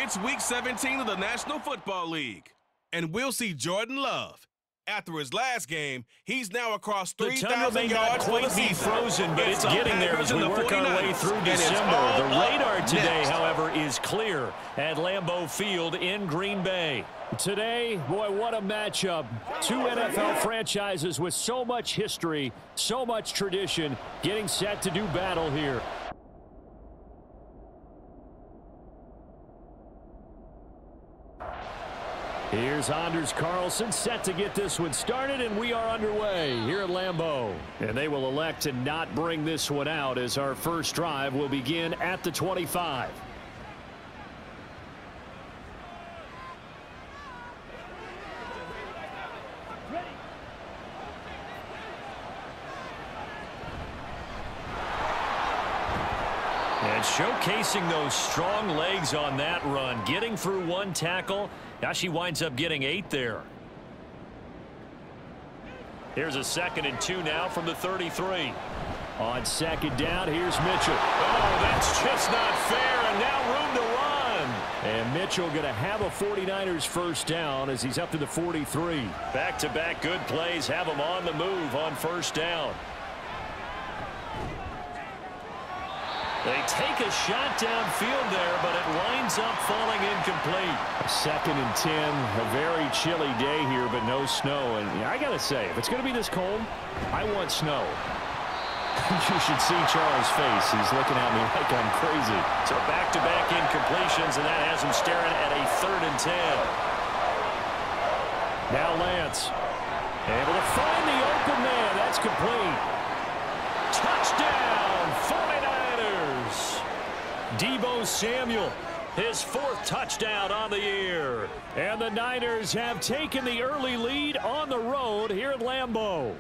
It's Week 17 of the National Football League, and we'll see Jordan Love. After his last game, he's now across 3,000 yards for the season. Frozen, but it's getting there as we work our way through December. The radar today, however, is clear at Lambeau Field in Green Bay. Today, boy, what a matchup. Two NFL franchises with so much history, so much tradition, getting set to do battle here. Here's Anders Carlson set to get this one started, and we are underway here at Lambeau. And they will elect to not bring this one out as our first drive will begin at the 25. And showcasing those strong legs on that run, getting through one tackle. Now she winds up getting 8 there. Here's a 2nd and 2 now from the 33. On 2nd down, here's Mitchell. Oh, that's just not fair, and now room to run. And Mitchell going to have a 49ers first down as he's up to the 43. Back-to-back good plays have him on the move on first down. They take a shot downfield there, but it winds up falling incomplete. 2nd and 10, a very chilly day here, but no snow. And I got to say, if it's going to be this cold, I want snow. You should see Charles' face. He's looking at me like I'm crazy. So back-to-back incompletions, and that has him staring at a 3rd and 10. Now Lance, able to find the open man. That's complete. Touchdown, 49ers. Deebo Samuel, his 4th touchdown on the year. And the Niners have taken the early lead on the road here at Lambeau.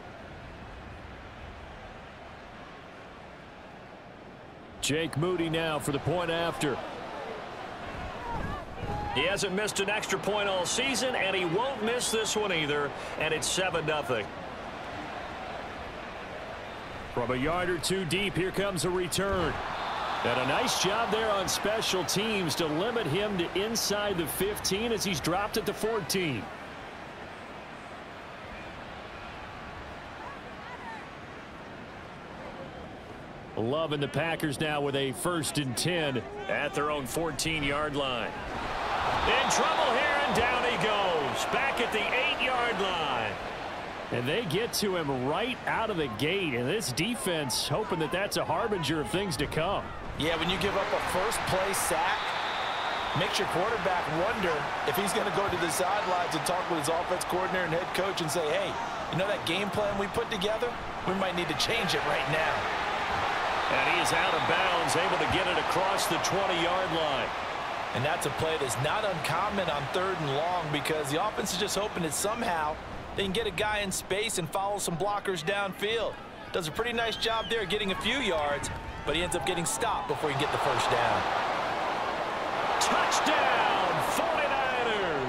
Jake Moody now for the point after. He hasn't missed an extra point all season, and he won't miss this one either, and it's 7-0. From a yard or two deep, here comes a return. And a nice job there on special teams to limit him to inside the 15 as he's dropped at the 14. Love and the Packers now with a 1st and 10 at their own 14-yard line. In trouble here, and down he goes. Back at the 8-yard line. And they get to him right out of the gate. And this defense hoping that that's a harbinger of things to come. Yeah, when you give up a first-play sack, makes your quarterback wonder if he's going to go to the sidelines and talk with his offense coordinator and head coach and say, hey, you know that game plan we put together? We might need to change it right now. And he is out of bounds, able to get it across the 20-yard line. And that's a play that's not uncommon on 3rd and long because the offense is just hoping that somehow they can get a guy in space and follow some blockers downfield. Does a pretty nice job there getting a few yards, but he ends up getting stopped before he can get the first down. Touchdown,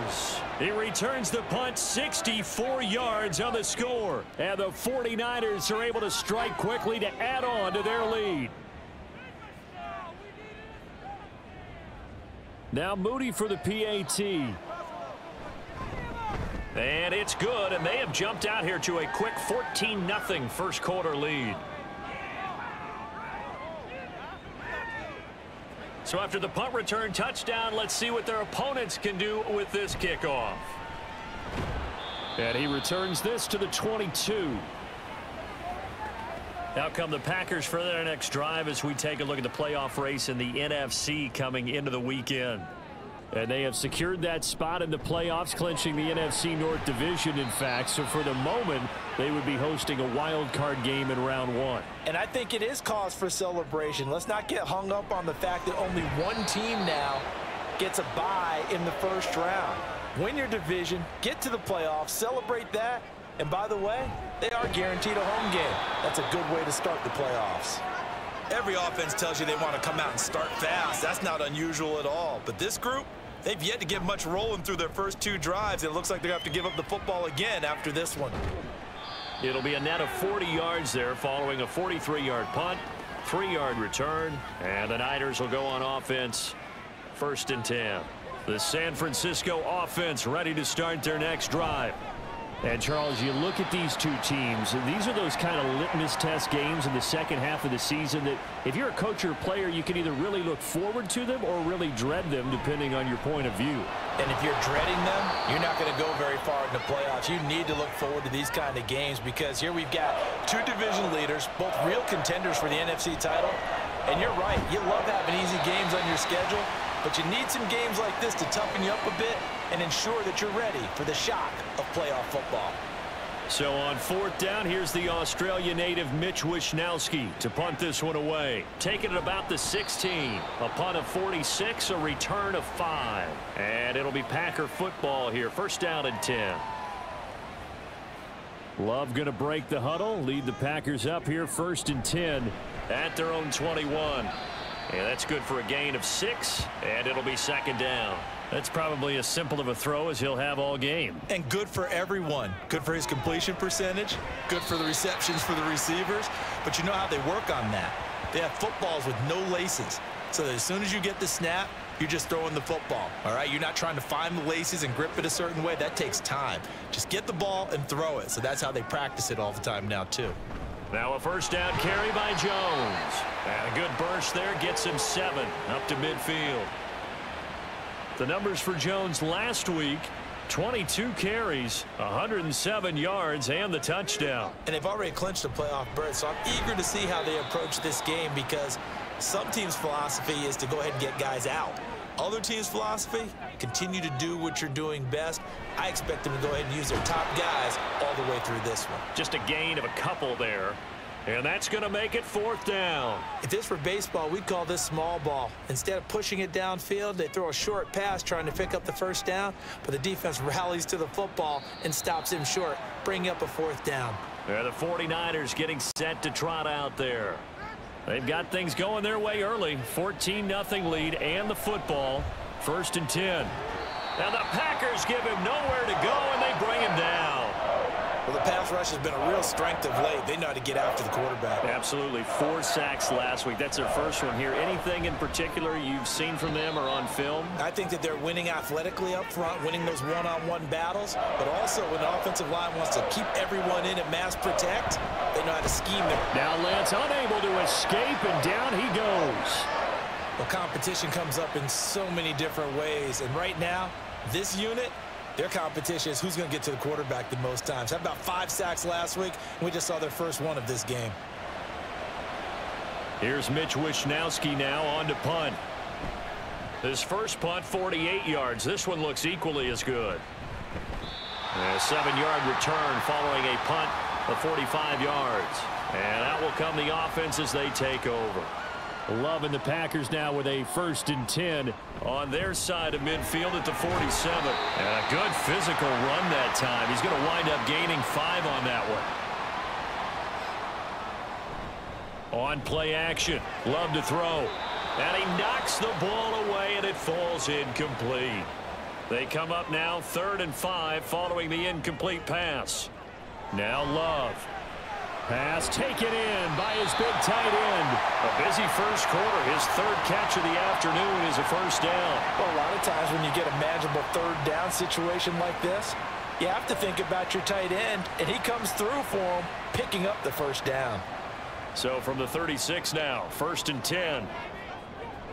49ers! He returns the punt 64 yards on the score. And the 49ers are able to strike quickly to add on to their lead. Now Moody for the PAT. And it's good, and they have jumped out here to a quick 14-0 first quarter lead. So after the punt return touchdown, let's see what their opponents can do with this kickoff. And he returns this to the 22. Out come the Packers for their next drive as we take a look at the playoff race in the NFC coming into the weekend. And they have secured that spot in the playoffs, clinching the NFC North Division, in fact. So for the moment, they would be hosting a wild card game in round 1. And I think it is cause for celebration. Let's not get hung up on the fact that only one team now gets a bye in the first round. Win your division, get to the playoffs, celebrate that. And by the way, they are guaranteed a home game. That's a good way to start the playoffs. Every offense tells you they want to come out and start fast. That's not unusual at all. But this group, they've yet to get much rolling through their first 2 drives. It looks like they're going to have to give up the football again after this one. It'll be a net of 40 yards there following a 43-yard punt, 3-yard return, and the Niners will go on offense 1st and 10. The San Francisco offense ready to start their next drive. And, Charles, you look at these two teams, and these are those kind of litmus test games in the second half of the season that if you're a coach or a player, you can either really look forward to them or really dread them, depending on your point of view. And if you're dreading them, you're not going to go very far in the playoffs. You need to look forward to these kind of games because here we've got two division leaders, both real contenders for the NFC title. And you're right, you love having easy games on your schedule, but you need some games like this to toughen you up a bit and ensure that you're ready for the shock of playoff football. So on fourth down, here's the Australia native Mitch Wishnowsky to punt this one away. Taking it about the 16. A punt of 46, a return of 5. And it'll be Packer football here. First down and 10. Love going to break the huddle, lead the Packers up here first and 10 at their own 21. And that's good for a gain of 6, and it'll be second down. That's probably as simple of a throw as he'll have all game. And good for everyone. Good for his completion percentage. Good for the receptions for the receivers. But you know how they work on that. They have footballs with no laces. So that as soon as you get the snap, you're just throwing the football. All right? You're not trying to find the laces and grip it a certain way. That takes time. Just get the ball and throw it. So that's how they practice it all the time now, too. Now a first down carry by Jones. And a good burst there gets him 7 up to midfield. The numbers for Jones last week, 22 carries, 107 yards, and the touchdown. And they've already clinched a playoff berth, so I'm eager to see how they approach this game because some teams' philosophy is to go ahead and get guys out. Other teams' philosophy, continue to do what you're doing best. I expect them to go ahead and use their top guys all the way through this one. Just a gain of a couple there. And that's going to make it fourth down. If this were baseball, we'd call this small ball. Instead of pushing it downfield, they throw a short pass trying to pick up the first down, but the defense rallies to the football and stops him short, bringing up a fourth down. The 49ers getting set to trot out there. They've got things going their way early. 14-0 lead and the football. First and 10. Now the Packers give him nowhere to go, and they bring him down. Well, the pass rush has been a real strength of late. They know how to get after the quarterback. Absolutely. 4 sacks last week. That's their first one here. Anything in particular you've seen from them or on film? I think that they're winning athletically up front, winning those one-on-one battles, but also when the offensive line wants to keep everyone in and mass protect, they know how to scheme it. Now Lance unable to escape, and down he goes. Well, competition comes up in so many different ways, and right now, this unit, their competition is who's going to get to the quarterback the most times. Had about 5 sacks last week, and we just saw their first one of this game. Here's Mitch Wishnowsky now on to punt. His first punt, 48 yards. This one looks equally as good. A 7-yard return following a punt of 45 yards. And out will come the offense as they take over. Love and the Packers now with a first and 10 on their side of midfield at the 47. And a good physical run that time. He's going to wind up gaining 5 on that one. On play action, Love to throw. And he knocks the ball away, and it falls incomplete. They come up now 3rd and 5 following the incomplete pass. Now Love. Pass taken in by his big tight end. A busy first quarter. His 3rd catch of the afternoon is a first down. Well, a lot of times when you get a manageable 3rd down situation like this, you have to think about your tight end, and he comes through for him, picking up the first down. So from the 36 now, 1st and 10.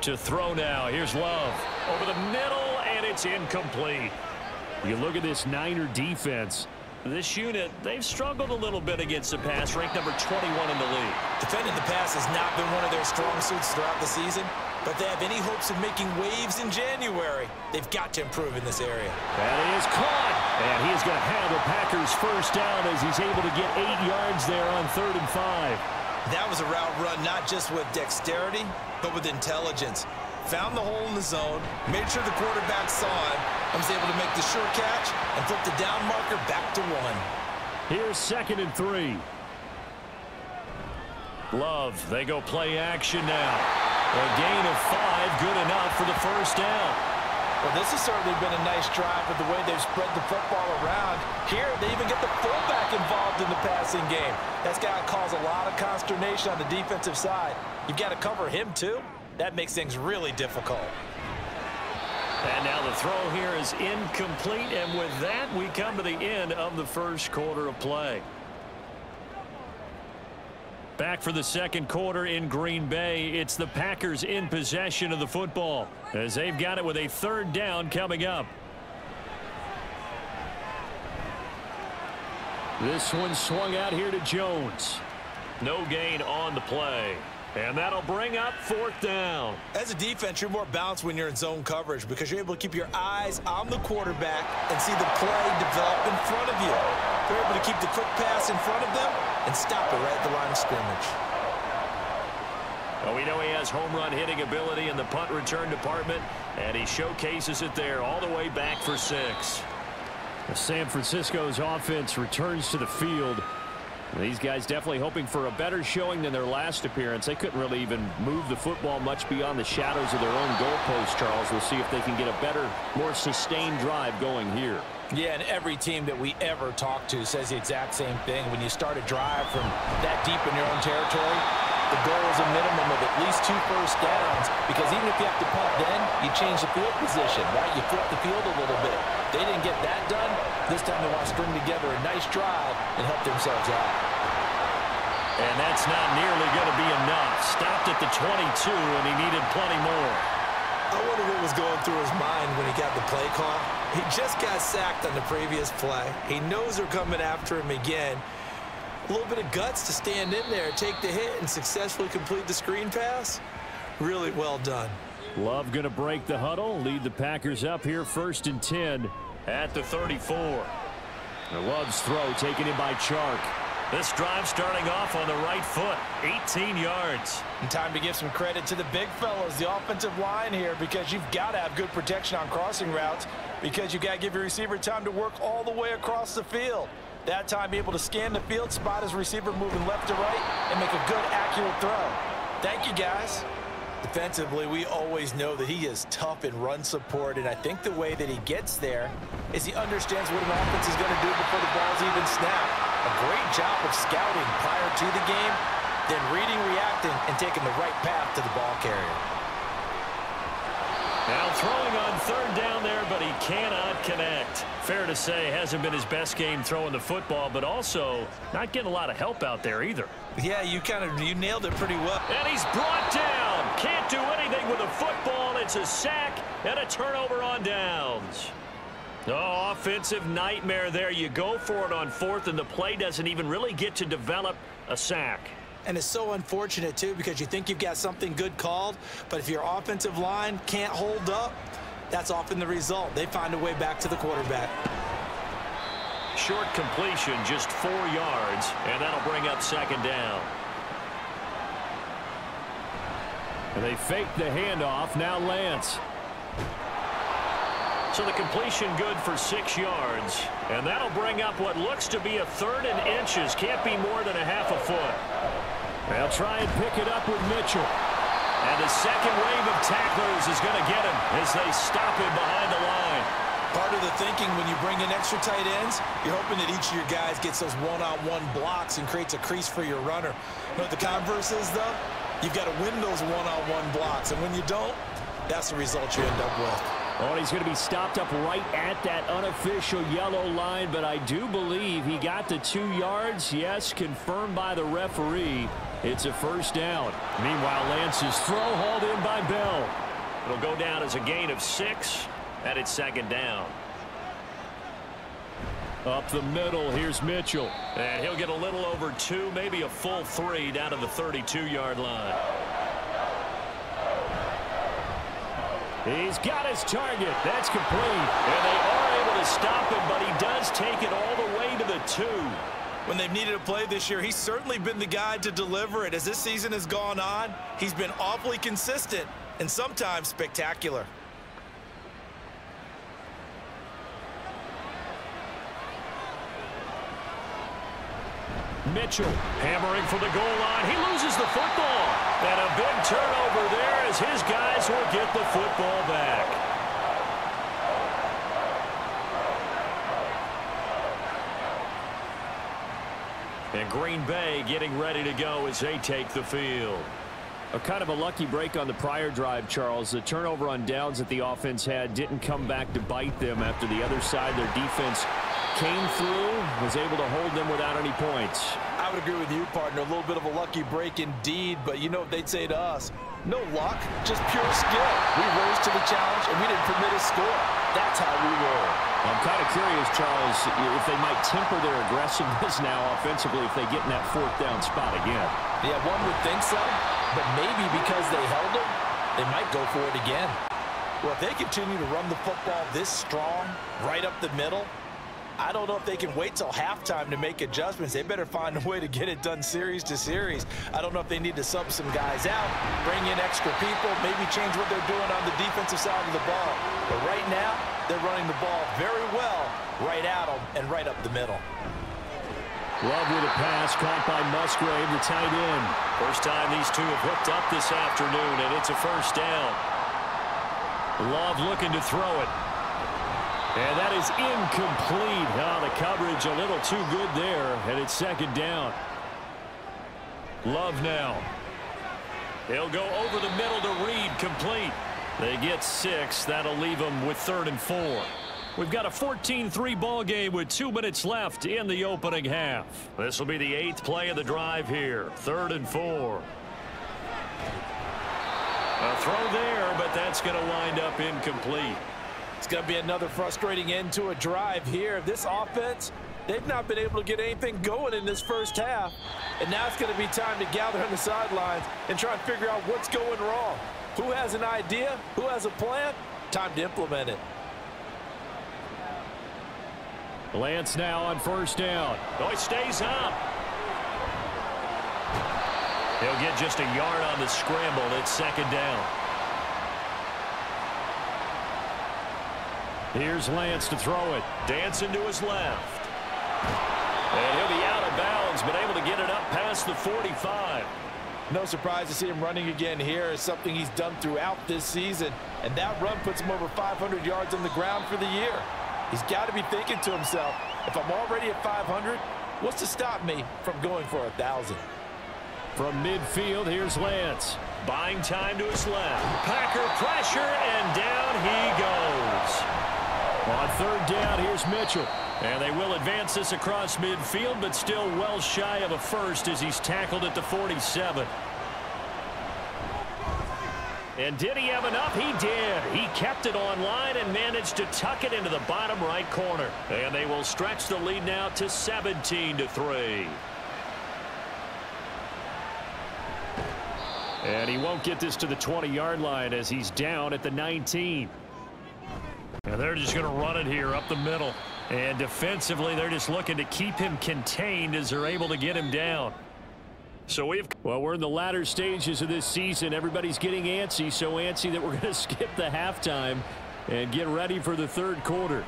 To throw now. Here's Love. Over the middle, and it's incomplete. You look at this Niner defense. This unit, they've struggled a little bit against the pass, ranked number 21 in the league. Defending the pass has not been one of their strong suits throughout the season, but they have any hopes of making waves in January. They've got to improve in this area. That is caught, and he is going to have the Packers first down as he's able to get 8 yards there on 3rd and 5. That was a route run not just with dexterity, but with intelligence. Found the hole in the zone, made sure the quarterback saw him, and was able to make the sure catch and flip the down marker back to 1. Here's 2nd and 3. Love, they go play action now. A gain of 5, good enough for the first down. Well, this has certainly been a nice drive with the way they've spread the football around. Here, they even get the fullback involved in the passing game. That's got to cause a lot of consternation on the defensive side. You've got to cover him, too. That makes things really difficult. And now the throw here is incomplete, and with that, we come to the end of the first quarter of play. Back for the second quarter in Green Bay. It's the Packers in possession of the football as they've got it with a third down coming up. This one swung out here to Jones. No gain on the play. And that'll bring up fourth down. As a defense, you're more balanced when you're in zone coverage because you're able to keep your eyes on the quarterback and see the play develop in front of you. They're able to keep the quick pass in front of them and stop it right at the line of scrimmage. Well, we know he has home run hitting ability in the punt return department, and he showcases it there all the way back for 6. San Francisco's offense returns to the field. These guys definitely hoping for a better showing than their last appearance. They couldn't really even move the football much beyond the shadows of their own goalpost, Charles. We'll see if they can get a better, more sustained drive going here. Yeah, and every team that we ever talk to says the exact same thing. When you start a drive from that deep in your own territory, the goal is a minimum of at least 2 first downs, because even if you have to punt then, you change the field position, right? You flip the field a little bit. They didn't get that done. This time they want to string together a nice drive and help themselves out. And that's not nearly going to be enough. Stopped at the 22, and he needed plenty more. I wonder what was going through his mind when he got the play call. He just got sacked on the previous play. He knows they're coming after him again. A little bit of guts to stand in there, take the hit, and successfully complete the screen pass. Really well done. Love going to break the huddle, lead the Packers up here 1st and 10 at the 34. Love's throw taken in by Chark. This drive starting off on the right foot, 18 yards. And time to give some credit to the big fellows, the offensive line here, because you've got to have good protection on crossing routes, because you've got to give your receiver time to work all the way across the field. That time, be able to scan the field, spot his receiver moving left to right, and make a good, accurate throw. Thank you, guys. Defensively, we always know that he is tough in run support, and I think the way that he gets there is he understands what an offense is going to do before the ball's even snapped. A great job of scouting prior to the game, then reading, reacting, and taking the right path to the ball carrier. Now throwing on third down there, but he cannot connect. Fair to say, hasn't been his best game throwing the football, but also not getting a lot of help out there either. Yeah, you nailed it pretty well. And he's brought down. Can't do anything with a football. It's a sack and a turnover on downs. Oh, offensive nightmare there. You go for it on 4th, and the play doesn't even really get to develop a sack. And it's so unfortunate, too, because you think you've got something good called, but if your offensive line can't hold up, that's often the result. They find a way back to the quarterback. Short completion, just 4 yards, and that'll bring up 2nd down. And they fake the handoff. Now Lance. So the completion good for 6 yards, and that'll bring up what looks to be a 3rd and inches. Can't be more than a half a foot. They'll try and pick it up with Mitchell. And the second wave of tacklers is going to get him as they stop him behind the line. Part of the thinking when you bring in extra tight ends, you're hoping that each of your guys gets those one-on-one blocks and creates a crease for your runner. You know what the converse is, though? You've got to win those one-on-one blocks, and when you don't, that's the result you end up with. Oh, and he's going to be stopped up right at that unofficial yellow line, but I do believe he got the 2 yards. Yes, confirmed by the referee. It's a 1st down. Meanwhile, Lance's throw hauled in by Bell. It'll go down as a gain of 6, and it's 2nd down. Up the middle, here's Mitchell. And he'll get a little over 2, maybe a full 3 down to the 32-yard line. He's got his target. That's complete. And they are able to stop him, but he does take it all the way to the 2. When they've needed a play this year, he's certainly been the guy to deliver it. As this season has gone on, he's been awfully consistent and sometimes spectacular. Mitchell hammering for the goal line. He loses the football. And a big turnover there as his guys will get the football back. And Green Bay getting ready to go as they take the field. A kind of a lucky break on the prior drive, Charles. The turnover on downs that the offense had didn't come back to bite them after the other side. Their defense came through, was able to hold them without any points. I would agree with you, partner. A little bit of a lucky break indeed, but you know what they'd say to us? No luck, just pure skill. We rose to the challenge, and we didn't permit a score. That's how we roll. I'm kind of curious, Charles, if they might temper their aggressiveness now offensively if they get in that fourth down spot again. Yeah, one would think so, but maybe because they held them, they might go for it again. Well, if they continue to run the football this strong, right up the middle, I don't know if they can wait till halftime to make adjustments. They better find a way to get it done series to series. I don't know if they need to sub some guys out, bring in extra people, maybe change what they're doing on the defensive side of the ball. But right now, they're running the ball very well right at them and right up the middle. Love with a pass caught by Musgrave, the tight end. First time these two have hooked up this afternoon, and it's a first down. Love looking to throw it. And that is incomplete. Oh, the coverage a little too good there, and it's second down. Love now. He'll go over the middle to Reed, complete. They get 6. That'll leave them with 3rd and 4. We've got a 14-3 ball game with 2 minutes left in the opening half. This will be the 8th play of the drive here. 3rd and 4. A throw there, but that's going to wind up incomplete. It's going to be another frustrating end to a drive here. This offense, they've not been able to get anything going in this first half. And now it's going to be time to gather on the sidelines and try and figure out what's going wrong. Who has an idea? Who has a plan? Time to implement it. Lance now on first down. Oh, he stays up. He'll get just a yard on the scramble. It's second down. Here's Lance to throw it. Dancing to his left. And he'll be out of bounds, but able to get it up past the 45. No surprise to see him running again here. It's something he's done throughout this season. And that run puts him over 500 yards on the ground for the year. He's got to be thinking to himself, if I'm already at 500, what's to stop me from going for 1,000? From midfield, here's Lance. Buying time to his left. Packer pressure, and down he goes. On third down, here's Mitchell. And they will advance this across midfield, but still well shy of a first as he's tackled at the 47. And did he have enough? He did. He kept it online and managed to tuck it into the bottom right corner. And they will stretch the lead now to 17-3. And he won't get this to the 20-yard line as he's down at the 19. And they're just going to run it here up the middle. And defensively, they're just looking to keep him contained as they're able to get him down. So we're in the latter stages of this season. Everybody's getting antsy, so antsy that we're going to skip the halftime and get ready for the third quarter.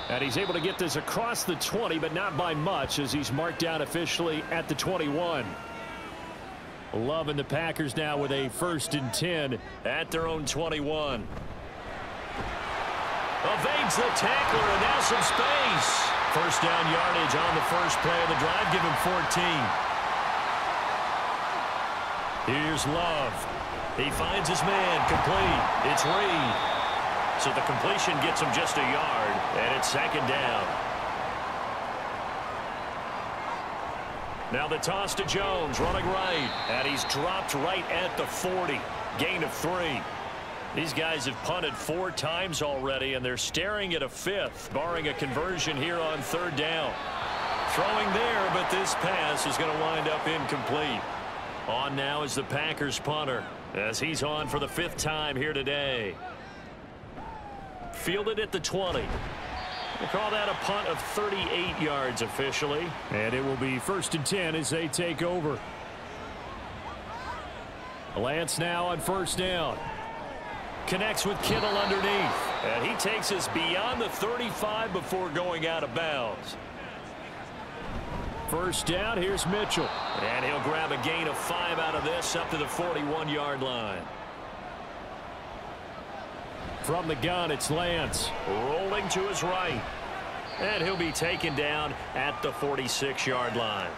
And he's able to get this across the 20, but not by much as he's marked down officially at the 21. Love and the Packers now with a 1st and 10 at their own 21. Evades the tackler, and now some space. First down yardage on the first play of the drive. Give him 14. Here's Love. He finds his man. Complete. It's Reed. So the completion gets him just a yard, and it's second down. Now the toss to Jones, running right. And he's dropped right at the 40. Gain of 3. These guys have punted 4 times already, and they're staring at a 5th, barring a conversion here on third down. Throwing there, but this pass is going to wind up incomplete. On now is the Packers punter, as he's on for the 5th time here today. Fielded at the 20. We'll call that a punt of 38 yards officially. And it will be 1st and 10 as they take over. Lance now on first down. Connects with Kittle underneath. And he takes us beyond the 35 before going out of bounds. First down, here's Mitchell. And he'll grab a gain of 5 out of this up to the 41-yard line. From the gun, it's Lance. Rolling to his right. And he'll be taken down at the 46-yard line.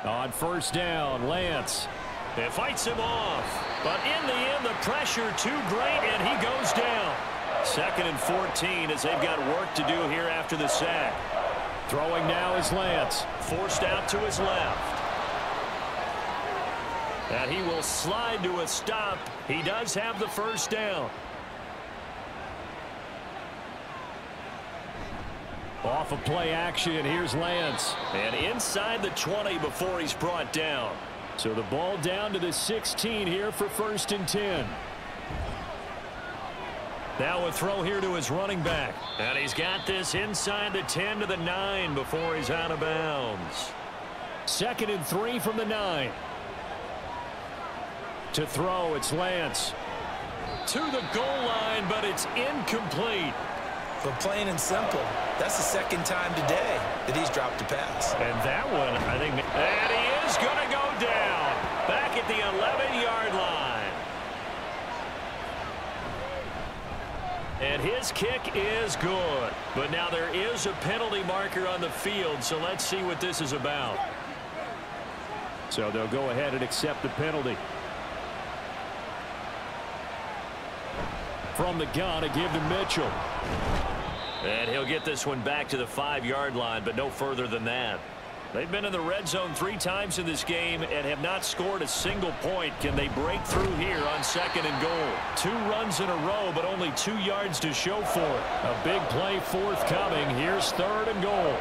On first down, Lance. It fights him off. But in the end, the pressure too great, and he goes down. 2nd and 14 as they've got work to do here after the sack. Throwing now is Lance. Forced out to his left. And he will slide to a stop. He does have the first down. Off of play action, here's Lance. And inside the 20 before he's brought down. So the ball down to the 16 here for 1st and 10. Now a throw here to his running back. And he's got this inside the 10 to the 9 before he's out of bounds. 2nd and 3 from the 9. To throw, it's Lance. To the goal line, but it's incomplete. But plain and simple, that's the 2nd time today that he's dropped a pass. And that one, I think, and he is going to go down. Back at the 11-yard line. And his kick is good. But now there is a penalty marker on the field, so let's see what this is about. So they'll go ahead and accept the penalty. From the gun, a give to Mitchell. And he'll get this one back to the 5-yard line, but no further than that. They've been in the red zone 3 times in this game and have not scored a single point. Can they break through here on 2nd and goal? 2 runs in a row, but only 2 yards to show for it. A big play forthcoming. Here's 3rd and goal.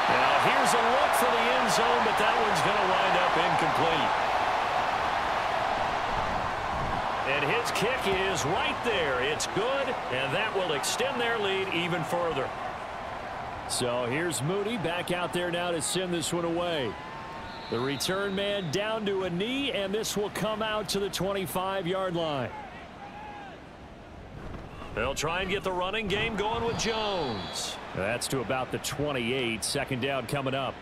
Now here's a look for the end zone, but that one's going to wind up incomplete. And his kick is right there. It's good, and that will extend their lead even further. So here's Moody back out there now to send this one away. The return man down to a knee, and this will come out to the 25-yard line. They'll try and get the running game going with Jones. That's to about the 28. 2nd down coming up.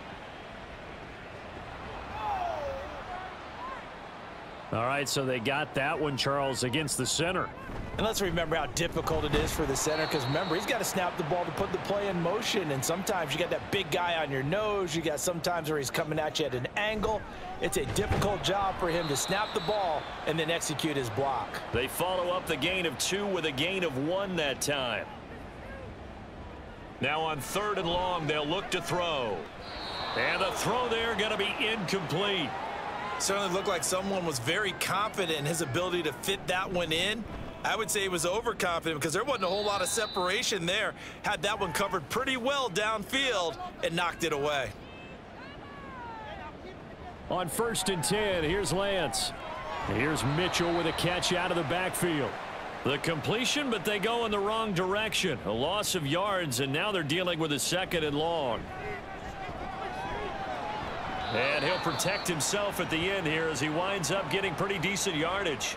All right, so they got that one, Charles, against the center. And let's remember how difficult it is for the center, because remember, he's got to snap the ball to put the play in motion, and sometimes you got that big guy on your nose. You got sometimes where he's coming at you at an angle. It's a difficult job for him to snap the ball and then execute his block. They follow up the gain of 2 with a gain of 1 that time. Now on 3rd and long, they'll look to throw. And the throw there going to be incomplete. Certainly looked like someone was very confident in his ability to fit that one in. I would say he was overconfident because there wasn't a whole lot of separation there. Had that one covered pretty well downfield and knocked it away. On 1st and 10, here's Lance. Here's Mitchell with a catch out of the backfield. The completion, but they go in the wrong direction. A loss of yards, and now they're dealing with a 2nd and long. And he'll protect himself at the end here as he winds up getting pretty decent yardage.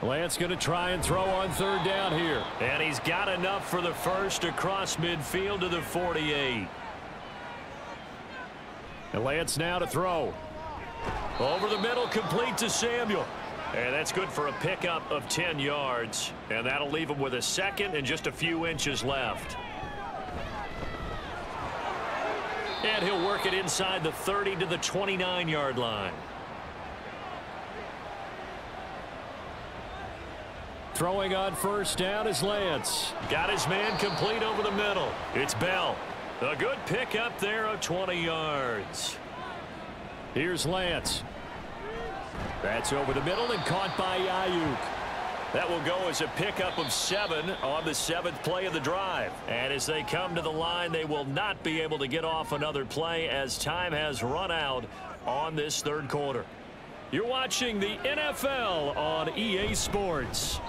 Lance going to try and throw on 3rd down here. And he's got enough for the first across midfield to the 48. And Lance now to throw. Over the middle, complete to Samuel. And that's good for a pickup of 10 yards. And that'll leave him with a 2nd and just a few inches left. And he'll work it inside the 30 to the 29-yard line. Throwing on 1st down is Lance. Got his man complete over the middle. It's Bell. A good pickup there of 20 yards. Here's Lance. That's over the middle and caught by Ayuk. That will go as a pickup of 7 on the 7th play of the drive. And as they come to the line, they will not be able to get off another play as time has run out on this 3rd quarter. You're watching the NFL on EA Sports.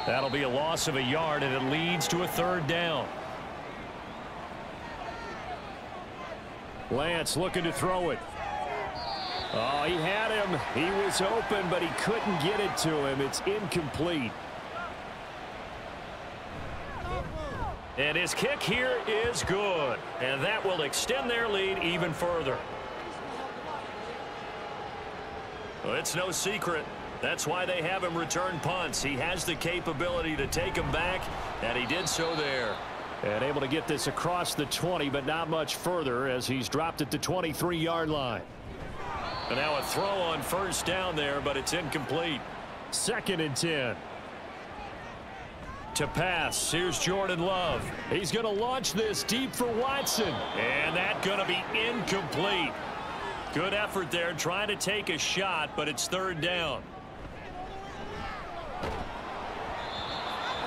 That'll be a loss of a yard, and it leads to a 3rd down. Lance looking to throw it. Oh, he had him. He was open, but he couldn't get it to him. It's incomplete. And his kick here is good. And that will extend their lead even further. Well, it's no secret. That's why they have him return punts. He has the capability to take them back, and he did so there. And able to get this across the 20, but not much further as he's dropped it to 23-yard line. And now a throw on first down there, but it's incomplete. 2nd and 10. To pass, here's Jordan Love. He's going to launch this deep for Watson. And that's going to be incomplete. Good effort there, trying to take a shot, but it's 3rd down.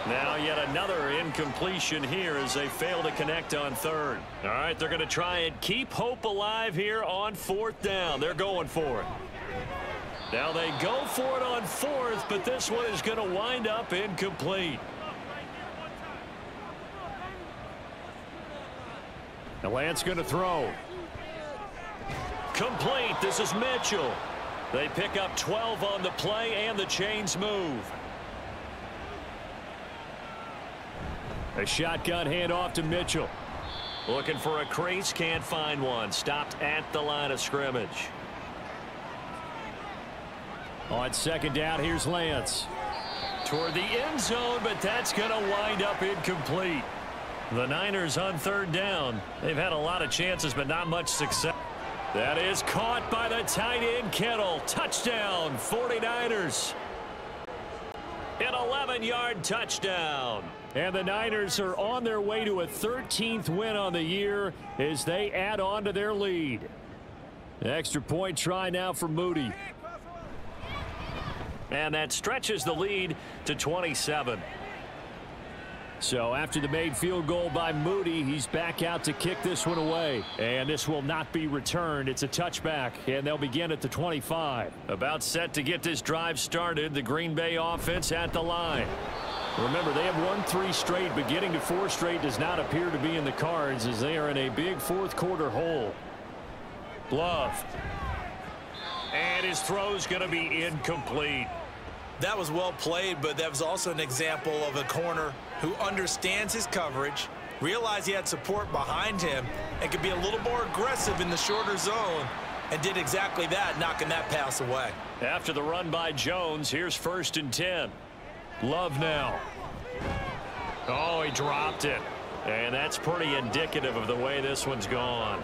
Now yet another incompletion here as they fail to connect on 3rd. All right, they're going to try and keep hope alive here on 4th down. They're going for it. Now they go for it on 4th, but this one is going to wind up incomplete. Now Lance going to throw. Complete. This is Mitchell. They pick up 12 on the play, and the chains move. A shotgun handoff to Mitchell. Looking for a crease, can't find one. Stopped at the line of scrimmage. On 2nd down, here's Lance. Toward the end zone, but that's going to wind up incomplete. The Niners on 3rd down. They've had a lot of chances, but not much success. That is caught by the tight end, Kittle. Touchdown, 49ers. An 11-yard touchdown. And the Niners are on their way to a 13th win on the year as they add on to their lead. Extra point try now for Moody. And that stretches the lead to 27. So after the made field goal by Moody, he's back out to kick this one away. And this will not be returned. It's a touchback, and they'll begin at the 25. About set to get this drive started, the Green Bay offense at the line. Remember, they have won 3 straight, but getting to 4 straight does not appear to be in the cards as they are in a big 4th quarter hole. Love. And his throw's going to be incomplete. That was well played, but that was also an example of a corner who understands his coverage, realized he had support behind him, and could be a little more aggressive in the shorter zone, and did exactly that, knocking that pass away. After the run by Jones, here's 1st and 10. Love now. Oh, he dropped it. And that's pretty indicative of the way this one's gone.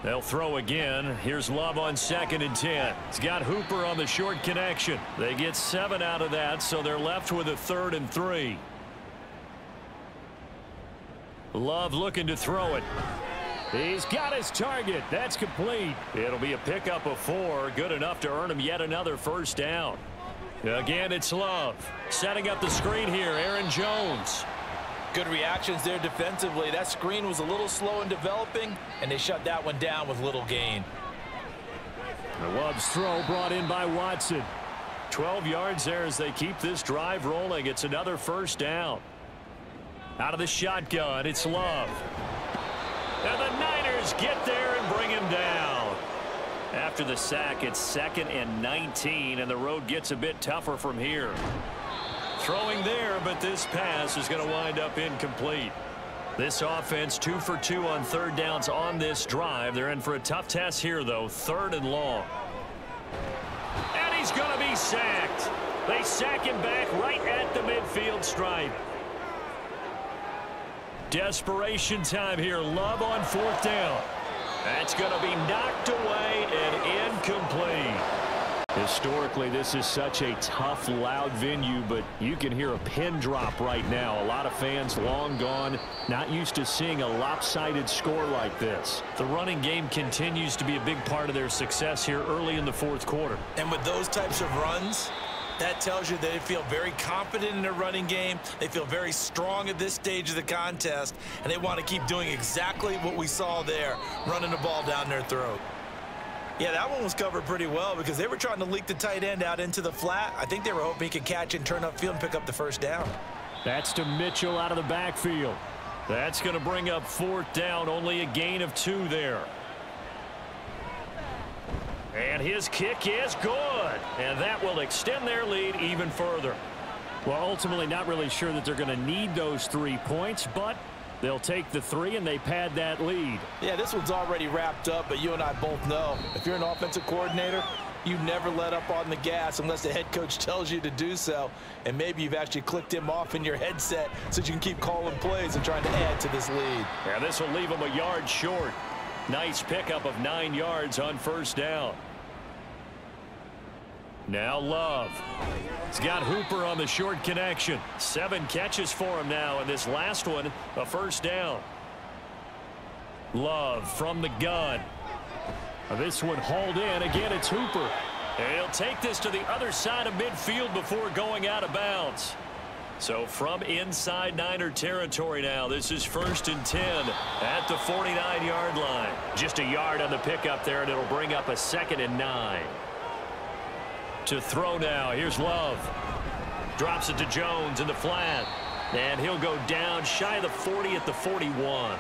They'll throw again. Here's Love on 2nd and 10. He's got Hooper on the short connection. They get 7 out of that, so they're left with a 3rd and 3. Love looking to throw it. He's got his target. That's complete. It'll be a pickup of 4. Good enough to earn him yet another 1st down. Again, it's Love. Setting up the screen here, Aaron Jones. Good reactions there defensively. That screen was a little slow in developing, and they shut that one down with little gain. Love's throw brought in by Watson. 12 yards there as they keep this drive rolling. It's another 1st down. Out of the shotgun, it's Love. And the Niners get there and bring him down. After the sack, it's 2nd and 19, and the road gets a bit tougher from here. Throwing there, but this pass is going to wind up incomplete. This offense 2 for 2 on 3rd downs on this drive. They're in for a tough test here, though. 3rd and long. And he's going to be sacked. They sack him back right at the midfield stripe. Desperation time here. Love on 4th down. That's going to be knocked away and incomplete. Historically, this is such a tough, loud venue, but you can hear a pin drop right now. A lot of fans long gone, not used to seeing a lopsided score like this. The running game continues to be a big part of their success here early in the 4th quarter. And with those types of runs, that tells you they feel very confident in their running game. They feel very strong at this stage of the contest, and they want to keep doing exactly what we saw there, running the ball down their throat. Yeah, that one was covered pretty well because they were trying to leak the tight end out into the flat. I think they were hoping he could catch and turn upfield and pick up the 1st down. That's to Mitchell out of the backfield. That's going to bring up 4th down, only a gain of 2 there. And his kick is good. And that will extend their lead even further. Well, ultimately not really sure that they're going to need those 3 points, but they'll take the 3 and they pad that lead. Yeah, this one's already wrapped up, but you and I both know if you're an offensive coordinator, You never let up on the gas unless the head coach tells you to do so. And maybe you've actually clicked him off in your headset so you can keep calling plays and trying to add to this lead. Yeah, this will leave him a yard short. Nice pickup of 9 yards on first down. Now Love. He's got Hooper on the short connection. 7 catches for him now, and this last one, a first down. Love from the gun. This one hauled in. Again, it's Hooper. And he'll take this to the other side of midfield before going out of bounds. So from inside Niner territory now, this is 1st and 10 at the 49-yard line. Just a yard on the pickup there, and it'll bring up a 2nd and 9. To throw now. Here's Love. Drops it to Jones in the flat. And he'll go down shy of the 40 at the 41.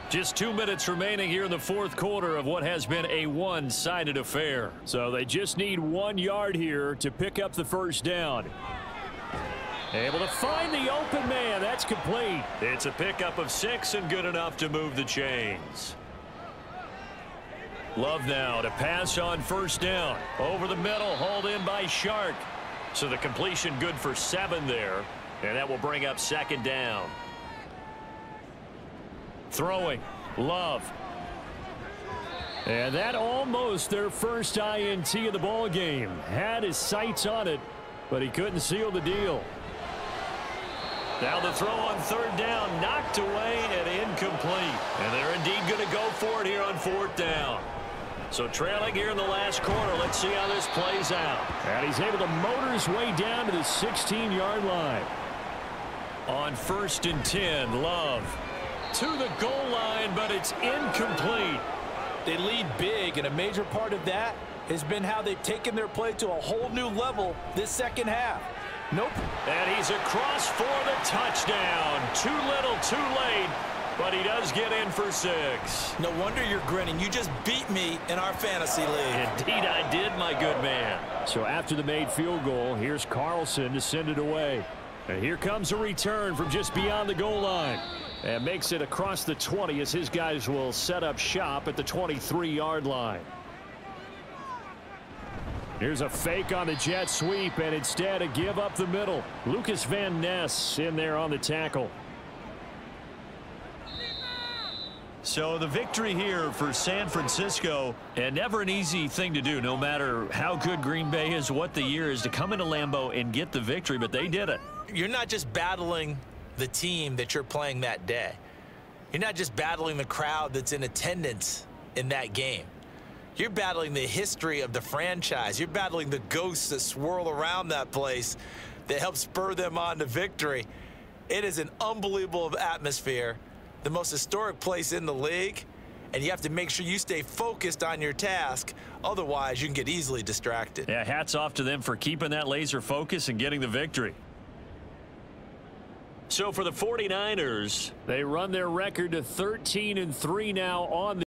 Just 2 minutes remaining here in the 4th quarter of what has been a one-sided affair. So they just need 1 yard here to pick up the first down. Able to find the open man. That's complete. It's a pickup of 6 and good enough to move the chains. Love now to pass on first down. Over the middle, hauled in by Shark. So the completion good for 7 there. And that will bring up 2nd down. Throwing. Love. And that almost their first INT of the ball game. Had his sights on it, but he couldn't seal the deal. Now the throw on 3rd down, knocked away and incomplete. And they're indeed going to go for it here on 4th down. So trailing here in the last quarter. Let's see how this plays out. And he's able to motor his way down to the 16-yard line. On 1st and 10, Love to the goal line, but it's incomplete. They lead big, and a major part of that has been how they've taken their play to a whole new level this second half. Nope. And he's across for the touchdown. Too little, too late, but he does get in for 6. No wonder you're grinning. You just beat me in our fantasy league. Indeed I did, my good man. So after the made field goal, here's Carlson to send it away. And here comes a return from just beyond the goal line. And makes it across the 20 as his guys will set up shop at the 23-yard line. Here's a fake on the jet sweep, and instead a give up the middle. Lucas Van Ness in there on the tackle. So the victory here for San Francisco, and never an easy thing to do, no matter how good Green Bay is, what the year is, to come into Lambeau and get the victory, but they did it. You're not just battling the team that you're playing that day. You're not just battling the crowd that's in attendance in that game. You're battling the history of the franchise. You're battling the ghosts that swirl around that place that help spur them on to victory. It is an unbelievable atmosphere, the most historic place in the league, and you have to make sure you stay focused on your task. Otherwise, you can get easily distracted. Yeah, hats off to them for keeping that laser focus and getting the victory. So for the 49ers, they run their record to 13-3 now on the